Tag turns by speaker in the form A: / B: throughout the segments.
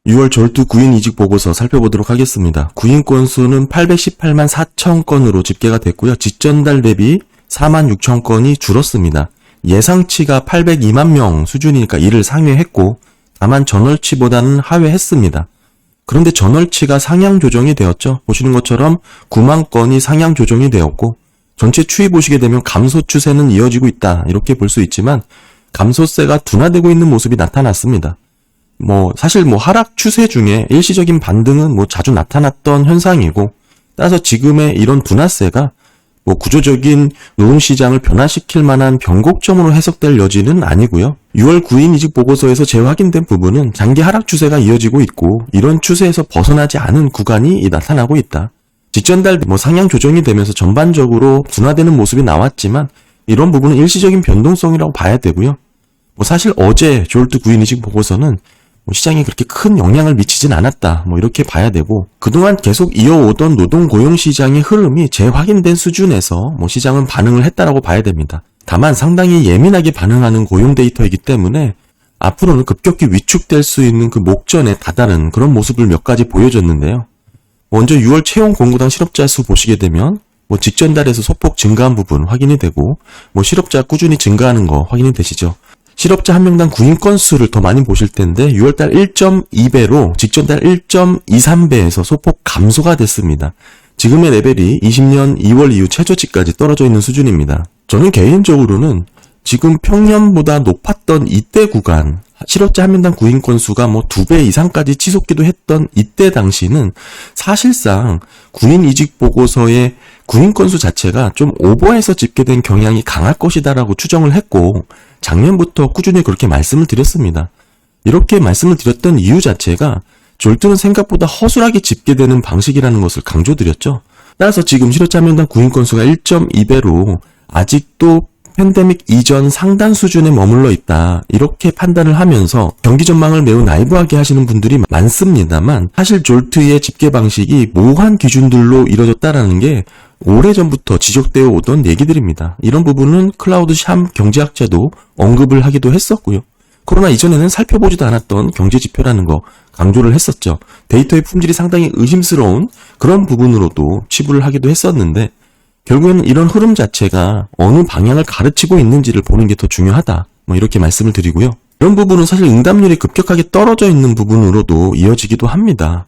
A: 6월 졸투 구인 이직 보고서 살펴보도록 하겠습니다. 구인 건수는 818만 4천 건으로 집계가 됐고요. 직전달 대비 4만 6천 건이 줄었습니다. 예상치가 802만 명 수준이니까 이를 상회했고 다만 전월치보다는 하회했습니다. 그런데 전월치가 상향 조정이 되었죠. 보시는 것처럼 9만 건이 상향 조정이 되었고 전체 추이 보시게 되면 감소 추세는 이어지고 있다 이렇게 볼 수 있지만 감소세가 둔화되고 있는 모습이 나타났습니다. 사실 하락 추세 중에 일시적인 반등은 자주 나타났던 현상이고 따라서 지금의 이런 둔화세가 구조적인 노동시장을 변화시킬 만한 변곡점으로 해석될 여지는 아니고요. 6월 9인 이직 보고서에서 재확인된 부분은 장기 하락 추세가 이어지고 있고 이런 추세에서 벗어나지 않은 구간이 나타나고 있다. 직전달 상향 조정이 되면서 전반적으로 둔화되는 모습이 나왔지만 이런 부분은 일시적인 변동성이라고 봐야 되고요. 사실 어제 졸투 9인 이직 보고서는 시장에 그렇게 큰 영향을 미치진 않았다. 이렇게 봐야 되고 그동안 계속 이어오던 노동 고용 시장의 흐름이 재확인된 수준에서 시장은 반응을 했다라고 봐야 됩니다. 다만 상당히 예민하게 반응하는 고용 데이터이기 때문에 앞으로는 급격히 위축될 수 있는 그 목전에 다다른 그런 모습을 몇 가지 보여줬는데요. 먼저 6월 채용 공고당 실업자 수 보시게 되면 직전 달에서 소폭 증가한 부분 확인이 되고 실업자 꾸준히 증가하는 거 확인이 되시죠. 실업자 한 명당 구인 건수를 더 많이 보실 텐데 6월달 1.2배로 직전달 1.23배에서 소폭 감소가 됐습니다. 지금의 레벨이 20년 2월 이후 최저치까지 떨어져 있는 수준입니다. 저는 개인적으로는 지금 평년보다 높았던 이때 구간 실업자 한 명당 구인 건수가 2배 이상까지 치솟기도 했던 이때 당시는 사실상 구인 이직 보고서의 구인 건수 자체가 좀 오버해서 집계된 경향이 강할 것이다라고 추정을 했고 작년부터 꾸준히 그렇게 말씀을 드렸습니다. 이렇게 말씀을 드렸던 이유 자체가 졸투는 생각보다 허술하게 집계되는 방식이라는 것을 강조드렸죠. 따라서 지금 실업자 한 명당 구인 건수가 1.2배로 아직도 팬데믹 이전 상단 수준에 머물러 있다. 이렇게 판단을 하면서 경기 전망을 매우 나이브하게 하시는 분들이 많습니다만 사실 졸투의 집계 방식이 모호한 기준들로 이뤄졌다라는 게 오래전부터 지적되어 오던 얘기들입니다. 이런 부분은 클라우드 샴 경제학자도 언급을 하기도 했었고요. 코로나 이전에는 살펴보지도 않았던 경제 지표라는 거 강조를 했었죠. 데이터의 품질이 상당히 의심스러운 그런 부분으로도 치부를 하기도 했었는데 결국에는 이런 흐름 자체가 어느 방향을 가르치고 있는지를 보는 게 더 중요하다. 이렇게 말씀을 드리고요. 이런 부분은 사실 응답률이 급격하게 떨어져 있는 부분으로도 이어지기도 합니다.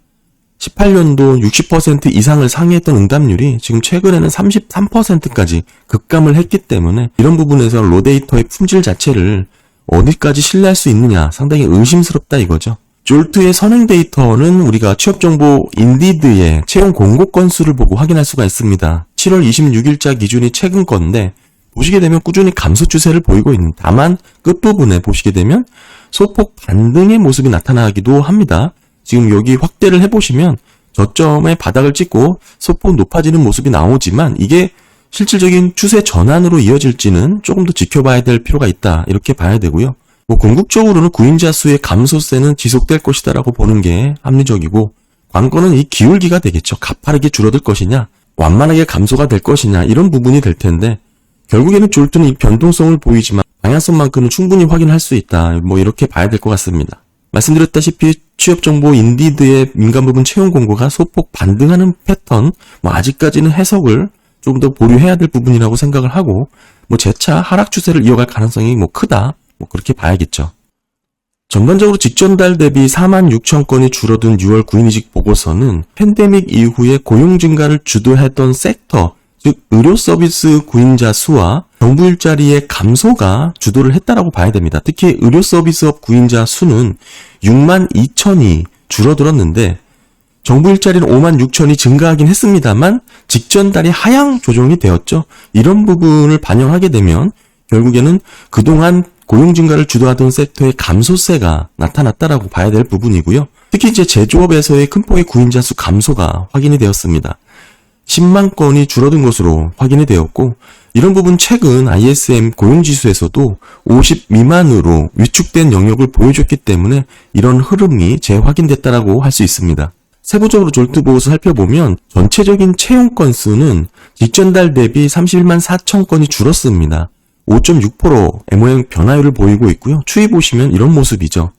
A: 18년도 60% 이상을 상회했던 응답률이 지금 최근에는 33%까지 급감을 했기 때문에 이런 부분에서 로데이터의 품질 자체를 어디까지 신뢰할 수 있느냐 상당히 의심스럽다 이거죠. 졸투의 선행 데이터는 우리가 취업정보 인디드의 채용 공고 건수를 보고 확인할 수가 있습니다. 7월 26일자 기준이 최근 건데 보시게 되면 꾸준히 감소 추세를 보이고 있는 다만 끝부분에 보시게 되면 소폭 반등의 모습이 나타나기도 합니다. 지금 여기 확대를 해보시면 저점의 바닥을 찍고 소폭 높아지는 모습이 나오지만 이게 실질적인 추세 전환으로 이어질지는 조금 더 지켜봐야 될 필요가 있다 이렇게 봐야 되고요. 궁극적으로는 구인자 수의 감소세는 지속될 것이다 라고 보는 게 합리적이고 관건은 이 기울기가 되겠죠. 가파르게 줄어들 것이냐 완만하게 감소가 될 것이냐 이런 부분이 될 텐데 결국에는 졸투는 이 변동성을 보이지만 방향성만큼은 충분히 확인할 수 있다 이렇게 봐야 될 것 같습니다. 말씀드렸다시피 취업정보 인디드의 민간 부분 채용 공고가 소폭 반등하는 패턴 아직까지는 해석을 좀 더 보류해야 될 부분이라고 생각을 하고 재차 하락 추세를 이어갈 가능성이 크다 그렇게 봐야겠죠. 전반적으로 직전달 대비 4만 6천 건이 줄어든 6월 구인이직 보고서는 팬데믹 이후에 고용 증가를 주도했던 섹터, 즉 의료 서비스 구인자 수와 정부 일자리의 감소가 주도를 했다라고 봐야 됩니다. 특히 의료 서비스업 구인자 수는 6만 2천이 줄어들었는데 정부 일자리는 5만 6천이 증가하긴 했습니다만 직전달이 하향 조정이 되었죠. 이런 부분을 반영하게 되면 결국에는 그동안 고용 증가를 주도하던 섹터의 감소세가 나타났다라고 봐야 될 부분이고요. 특히 제조업에서의 큰 폭의 구인자 수 감소가 확인이 되었습니다. 10만 건이 줄어든 것으로 확인이 되었고 이런 부분 최근 ISM 고용지수에서도 50 미만으로 위축된 영역을 보여줬기 때문에 이런 흐름이 재확인됐다라고 할 수 있습니다. 세부적으로 졸투 보고서 살펴보면 전체적인 채용 건수는 직전달 대비 31만 4천 건이 줄었습니다. 5.6% MOM 변화율을 보이고 있고요. 추이 보시면 이런 모습이죠.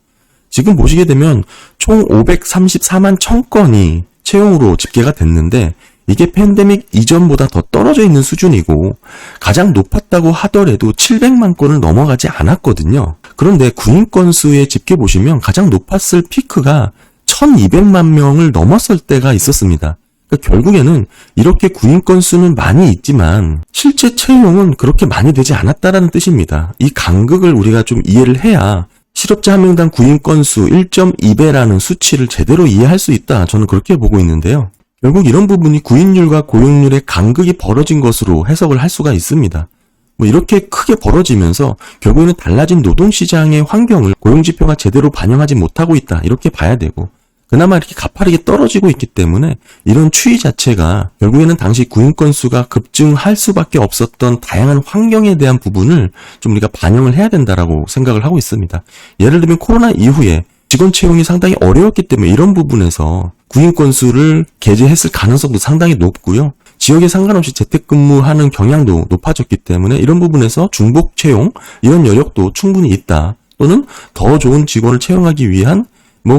A: 지금 보시게 되면 총 534만 1000건이 채용으로 집계가 됐는데 이게 팬데믹 이전보다 더 떨어져 있는 수준이고 가장 높았다고 하더라도 700만 건을 넘어가지 않았거든요. 그런데 구인 건수의 집계 보시면 가장 높았을 피크가 1200만 명을 넘었을 때가 있었습니다. 그러니까 결국에는 이렇게 구인 건수는 많이 있지만 실제 채용은 그렇게 많이 되지 않았다라는 뜻입니다. 이 간극을 우리가 좀 이해를 해야 실업자 한 명당 구인 건수 1.2배라는 수치를 제대로 이해할 수 있다. 저는 그렇게 보고 있는데요. 결국 이런 부분이 구인율과 고용률의 간극이 벌어진 것으로 해석을 할 수가 있습니다. 이렇게 크게 벌어지면서 결국에는 달라진 노동시장의 환경을 고용지표가 제대로 반영하지 못하고 있다. 이렇게 봐야 되고 그나마 이렇게 가파르게 떨어지고 있기 때문에 이런 추이 자체가 결국에는 당시 구인 건수가 급증할 수밖에 없었던 다양한 환경에 대한 부분을 좀 우리가 반영을 해야 된다라고 생각을 하고 있습니다. 예를 들면 코로나 이후에 직원 채용이 상당히 어려웠기 때문에 이런 부분에서 구인 건수를 게재했을 가능성도 상당히 높고요. 지역에 상관없이 재택근무하는 경향도 높아졌기 때문에 이런 부분에서 중복 채용 이런 여력도 충분히 있다. 또는 더 좋은 직원을 채용하기 위한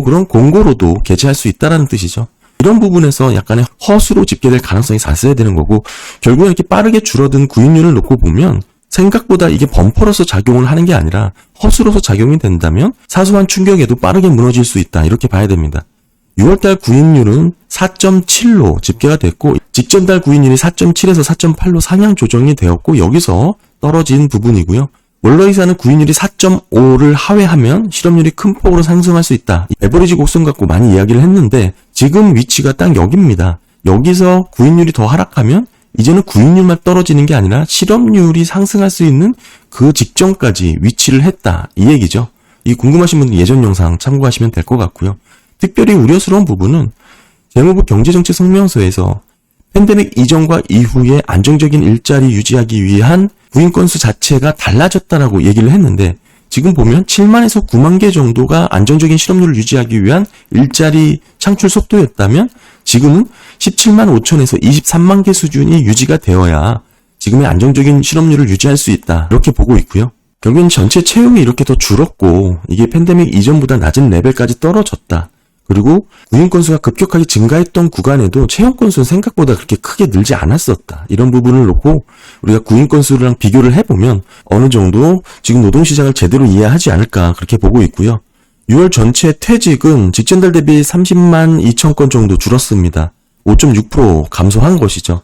A: 그런 공고로도 게재할 수 있다라는 뜻이죠. 이런 부분에서 약간의 허수로 집계될 가능성이 있어야 되는 거고 결국엔 이렇게 빠르게 줄어든 구인율을 놓고 보면 생각보다 이게 범퍼로서 작용을 하는 게 아니라 허수로서 작용이 된다면 사소한 충격에도 빠르게 무너질 수 있다. 이렇게 봐야 됩니다. 6월달 구인율은 4.7로 집계가 됐고 직전달 구인율이 4.7에서 4.8로 상향 조정이 되었고 여기서 떨어진 부분이고요. 월러이사는 구인율이 4.5를 하회하면 실업률이 큰 폭으로 상승할 수 있다. 에버리지 곡선 갖고 많이 이야기를 했는데 지금 위치가 딱 여기입니다. 여기서 구인율이 더 하락하면 이제는 구인율만 떨어지는 게 아니라 실업률이 상승할 수 있는 그 직전까지 위치를 했다. 이 얘기죠. 이 궁금하신 분들 예전 영상 참고하시면 될 것 같고요. 특별히 우려스러운 부분은 재무부 경제정책 성명서에서 팬데믹 이전과 이후에 안정적인 일자리 유지하기 위한 구인 건수 자체가 달라졌다라고 얘기를 했는데 지금 보면 7만에서 9만 개 정도가 안정적인 실업률을 유지하기 위한 일자리 창출 속도였다면 지금은 17만 5천에서 23만 개 수준이 유지가 되어야 지금의 안정적인 실업률을 유지할 수 있다. 이렇게 보고 있고요. 결국엔 전체 채용이 이렇게 더 줄었고 이게 팬데믹 이전보다 낮은 레벨까지 떨어졌다. 그리고 구인 건수가 급격하게 증가했던 구간에도 채용 건수는 생각보다 그렇게 크게 늘지 않았었다. 이런 부분을 놓고 우리가 구인 건수랑 비교를 해보면 어느 정도 지금 노동시장을 제대로 이해하지 않을까 그렇게 보고 있고요. 6월 전체 퇴직은 직전달 대비 30만 2천 건 정도 줄었습니다. 5.6% 감소한 것이죠.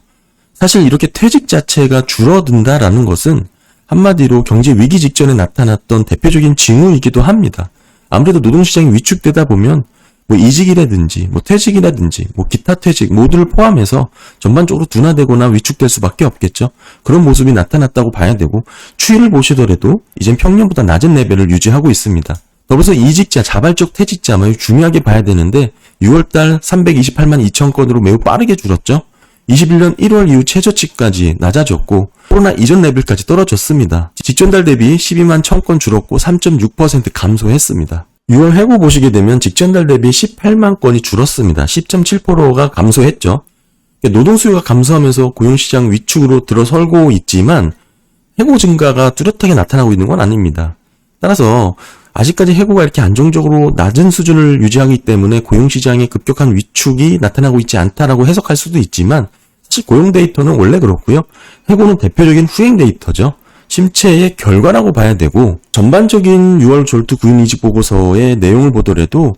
A: 사실 이렇게 퇴직 자체가 줄어든다라는 것은 한마디로 경제 위기 직전에 나타났던 대표적인 징후이기도 합니다. 아무래도 노동시장이 위축되다 보면 이직이라든지 퇴직이라든지 기타 퇴직 모두를 포함해서 전반적으로 둔화되거나 위축될 수밖에 없겠죠. 그런 모습이 나타났다고 봐야 되고 추이를 보시더라도 이젠 평년보다 낮은 레벨을 유지하고 있습니다. 더불어서 이직자, 자발적 퇴직자 중요하게 봐야 되는데 6월달 328만 2천 건으로 매우 빠르게 줄었죠. 21년 1월 이후 최저치까지 낮아졌고 코로나 이전 레벨까지 떨어졌습니다. 직전달 대비 12만 1000건 줄었고 3.6% 감소했습니다. 6월 해고 보시게 되면 직전달 대비 18만 건이 줄었습니다. 10.7%가 감소했죠. 노동 수요가 감소하면서 고용시장 위축으로 들어설고 있지만 해고 증가가 뚜렷하게 나타나고 있는 건 아닙니다. 따라서 아직까지 해고가 이렇게 안정적으로 낮은 수준을 유지하기 때문에 고용시장의 급격한 위축이 나타나고 있지 않다라고 해석할 수도 있지만 사실 고용 데이터는 원래 그렇고요. 해고는 대표적인 후행 데이터죠. 심체의 결과라고 봐야 되고 전반적인 6월 졸투 구인 이직 보고서의 내용을 보더라도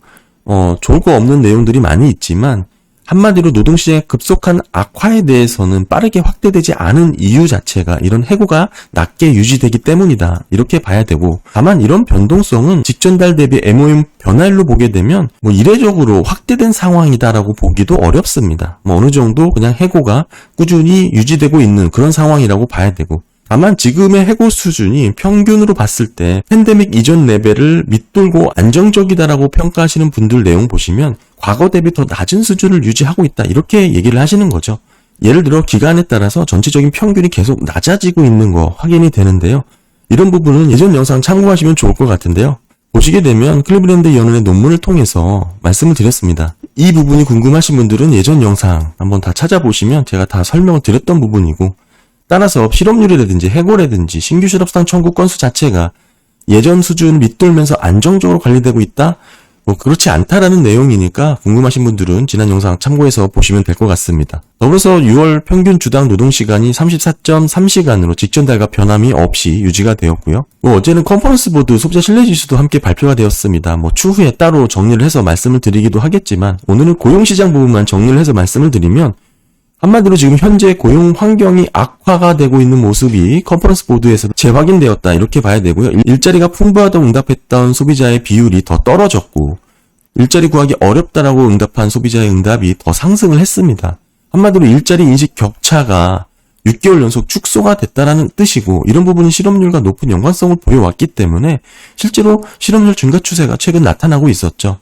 A: 좋을 거 없는 내용들이 많이 있지만 한마디로 노동시장의 급속한 악화에 대해서는 빠르게 확대되지 않은 이유 자체가 이런 해고가 낮게 유지되기 때문이다. 이렇게 봐야 되고 다만 이런 변동성은 직전달 대비 MOM 변화율로 보게 되면 이례적으로 확대된 상황이다라고 보기도 어렵습니다. 어느 정도 그냥 해고가 꾸준히 유지되고 있는 그런 상황이라고 봐야 되고 다만 지금의 해고 수준이 평균으로 봤을 때 팬데믹 이전 레벨을 밑돌고 안정적이다라고 평가하시는 분들 내용 보시면 과거 대비 더 낮은 수준을 유지하고 있다 이렇게 얘기를 하시는 거죠. 예를 들어 기간에 따라서 전체적인 평균이 계속 낮아지고 있는 거 확인이 되는데요. 이런 부분은 예전 영상 참고하시면 좋을 것 같은데요. 보시게 되면 클리브랜드 연은의 논문을 통해서 말씀을 드렸습니다. 이 부분이 궁금하신 분들은 예전 영상 한번 다 찾아보시면 제가 다 설명을 드렸던 부분이고 따라서 실업률이라든지 해고라든지 신규 실업상 청구 건수 자체가 예전 수준을 밑돌면서 안정적으로 관리되고 있다? 뭐 그렇지 않다라는 내용이니까 궁금하신 분들은 지난 영상 참고해서 보시면 될 것 같습니다. 더불어서 6월 평균 주당 노동시간이 34.3시간으로 직전 달과 변함이 없이 유지가 되었고요. 뭐 어제는 컨퍼런스 보드 소비자 신뢰지수도 함께 발표가 되었습니다. 뭐 추후에 따로 정리를 해서 말씀을 드리기도 하겠지만 오늘은 고용시장 부분만 정리를 해서 말씀을 드리면 한마디로 지금 현재 고용 환경이 악화가 되고 있는 모습이 컨퍼런스 보드에서 재확인되었다 이렇게 봐야 되고요. 일자리가 풍부하다고 응답했던 소비자의 비율이 더 떨어졌고 일자리 구하기 어렵다라고 응답한 소비자의 응답이 더 상승을 했습니다. 한마디로 일자리 인식 격차가 6개월 연속 축소가 됐다라는 뜻이고 이런 부분이 실업률과 높은 연관성을 보여왔기 때문에 실제로 실업률 증가 추세가 최근 나타나고 있었죠.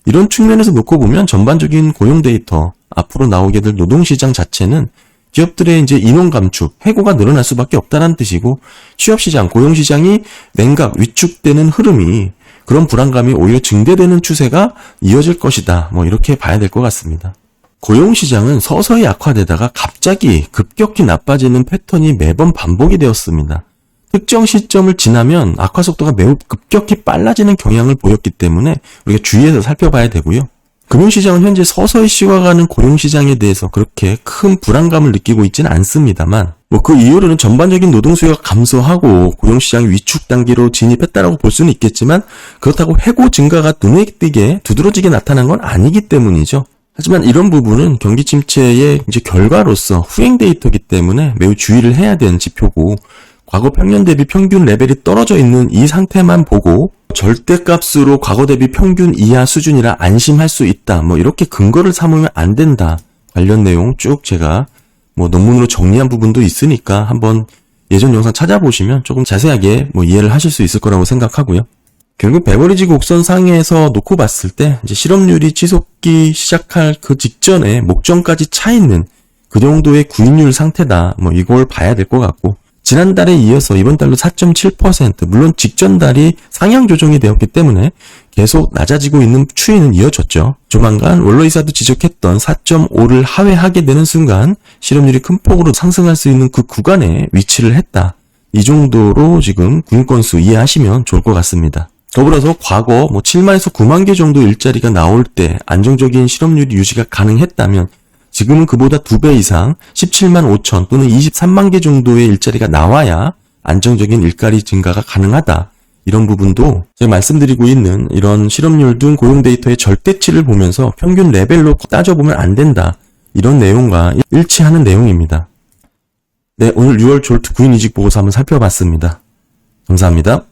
A: 이런 측면에서 놓고 보면 전반적인 고용 데이터, 앞으로 나오게 될 노동시장 자체는 기업들의 이제 인원 감축, 해고가 늘어날 수밖에 없다는 뜻이고 취업시장, 고용시장이 냉각, 위축되는 흐름이 그런 불안감이 오히려 증대되는 추세가 이어질 것이다. 뭐 이렇게 봐야 될 것 같습니다. 고용시장은 서서히 악화되다가 갑자기 급격히 나빠지는 패턴이 매번 반복이 되었습니다. 특정 시점을 지나면 악화 속도가 매우 급격히 빨라지는 경향을 보였기 때문에 우리가 주의해서 살펴봐야 되고요. 금융시장은 현재 서서히 식어가는 고용시장에 대해서 그렇게 큰 불안감을 느끼고 있지는 않습니다만 뭐 그 이유로는 전반적인 노동 수요가 감소하고 고용시장이 위축 단계로 진입했다라고 볼 수는 있겠지만 그렇다고 해고 증가가 눈에 띄게 두드러지게 나타난 건 아니기 때문이죠. 하지만 이런 부분은 경기 침체의 이제 결과로서 후행 데이터이기 때문에 매우 주의를 해야 되는 지표고 과거 평년 대비 평균 레벨이 떨어져 있는 이 상태만 보고 절대값으로 과거 대비 평균 이하 수준이라 안심할 수 있다. 뭐 이렇게 근거를 삼으면 안 된다. 관련 내용 쭉 제가 뭐 논문으로 정리한 부분도 있으니까 한번 예전 영상 찾아보시면 조금 자세하게 뭐 이해를 하실 수 있을 거라고 생각하고요. 결국 베버리지 곡선 상에서 놓고 봤을 때 이제 실업률이 치솟기 시작할 그 직전에 목전까지 차 있는 그 정도의 구인율 상태다. 뭐 이걸 봐야 될 것 같고 지난달에 이어서 이번 달도 4.7%, 물론 직전 달이 상향 조정이 되었기 때문에 계속 낮아지고 있는 추이는 이어졌죠. 조만간 원로이사도 지적했던 4.5를 하회하게 되는 순간 실업률이 큰 폭으로 상승할 수 있는 그 구간에 위치를 했다. 이 정도로 지금 구인 건수 이해하시면 좋을 것 같습니다. 더불어서 과거 7만에서 9만 개 정도 일자리가 나올 때 안정적인 실업률 유지가 가능했다면 지금은 그보다 2배 이상 17만 5천 또는 23만 개 정도의 일자리가 나와야 안정적인 일자리 증가가 가능하다. 이런 부분도 제가 말씀드리고 있는 이런 실업률 등 고용 데이터의 절대치를 보면서 평균 레벨로 따져보면 안 된다. 이런 내용과 일치하는 내용입니다. 네, 오늘 6월 졸트 구인이직 보고서 한번 살펴봤습니다. 감사합니다.